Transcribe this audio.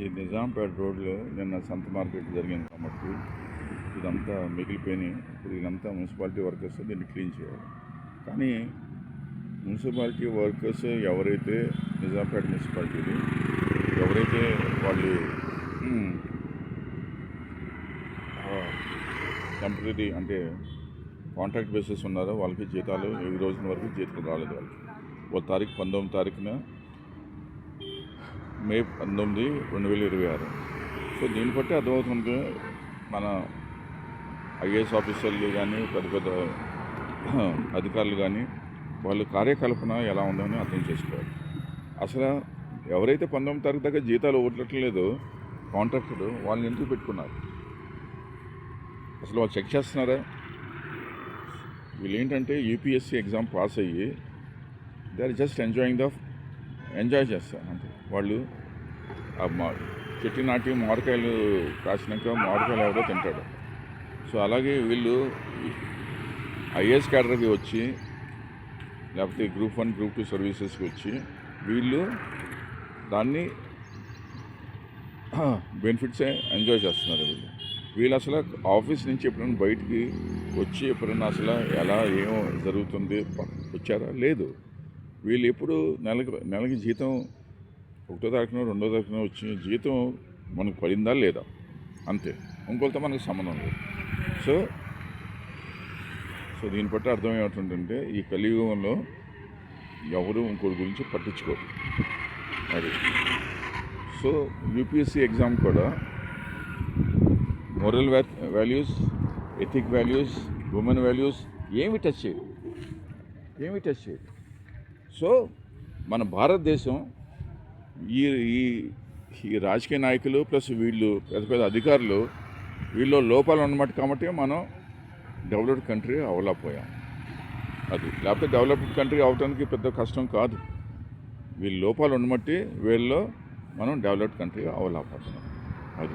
ఈ నిజాంపేట రోడ్లో నిన్న సంత మార్కెట్ జరిగింది కాబట్టి ఇదంతా మిగిలిపోయినాయి. ఇప్పుడు ఇదంతా మున్సిపాలిటీ వర్కర్స్ దీన్ని క్లీన్ చేయాలి. కానీ మున్సిపాలిటీ వర్కర్స్ ఎవరైతే నిజాంపేట మున్సిపాలిటీది ఎవరైతే వాళ్ళు టెంపరీ అంటే కాంట్రాక్ట్ బేసిస్ ఉన్నారో వాళ్ళకి జీతాలు ఈ రోజున వరకు జీతాలు రాలేదు. వాళ్ళకి తారీఖు 19 తారీఖున మే 19, 2026. సో దీన్ని బట్టి అర్థమవుతుంది మన ఐఏఎస్ ఆఫీసర్లు కానీ పెద్ద పెద్ద అధికారులు కానీ వాళ్ళ కార్యకల్పన ఎలా ఉందని అర్థం చేసుకోవాలి. అసలు ఎవరైతే 19 తారీఖు దాకా జీతాలు ఓట్లట్లేదో కాంట్రాక్టర్ వాళ్ళని ఎందుకు పెట్టుకున్నారు? అసలు వాళ్ళు చెక్ చేస్తున్నారా? వీళ్ళు ఏంటంటే యూపీఎస్సీ ఎగ్జామ్ పాస్ అయ్యి దే ఆర్ జస్ట్ ఎంజాయ్ చేస్తారు అంతే. వాళ్ళు చెట్టు నాటి మామిడికాయలు కాసినాక మామిడికాయలు ఎవడో తింటాడు. సో అలాగే వీళ్ళు ఐఏఎస్ క్యాడర్కి వచ్చి లేకపోతే గ్రూప్ 1, గ్రూప్ 2 సర్వీసెస్కి వచ్చి వీళ్ళు దాన్ని బెనిఫిట్సే ఎంజాయ్ చేస్తున్నారు. వీళ్ళు అసలు ఆఫీస్ నుంచి ఎప్పుడైనా బయటికి వచ్చి ఎప్పుడైనా అసలు ఎలా ఏమో జరుగుతుంది వచ్చారా? లేదు. వీళ్ళు ఎప్పుడు నెలకి జీతం 1వ తారీఖున 2వ తారీఖున వచ్చి జీతం మనకు పడిందా లేదా అంతే, ఇంకొకరితో మనకు సంబంధం లేదు. సో దీన్ని బట్టి అర్థం ఏమిటంటే ఈ కలియుగంలో ఎవరు ఇంకోటి గురించి పట్టించుకోరు అది. సో యూపీఎస్సీ ఎగ్జామ్ కూడా moral values, ethic values, women values ఏమి టచ్ చేయదు. సో మన భారతదేశం ఈ రాజకీయ నాయకులు ప్లస్ వీళ్ళు పెద్ద పెద్ద అధికారులు వీళ్ళు లోపాలు ఉన్నమాట కాబట్టి మనం డెవలప్డ్ కంట్రీ అవ్వలేకపోయాం. అది లేకపోతే డెవలప్డ్ కంట్రీ అవడానికి పెద్ద కష్టం కాదు. వీళ్ళ లోపాలు ఉన్నమట్టి వీళ్ళలో మనం డెవలప్డ్ కంట్రీ అవ్వలేకపోతున్నాం. అది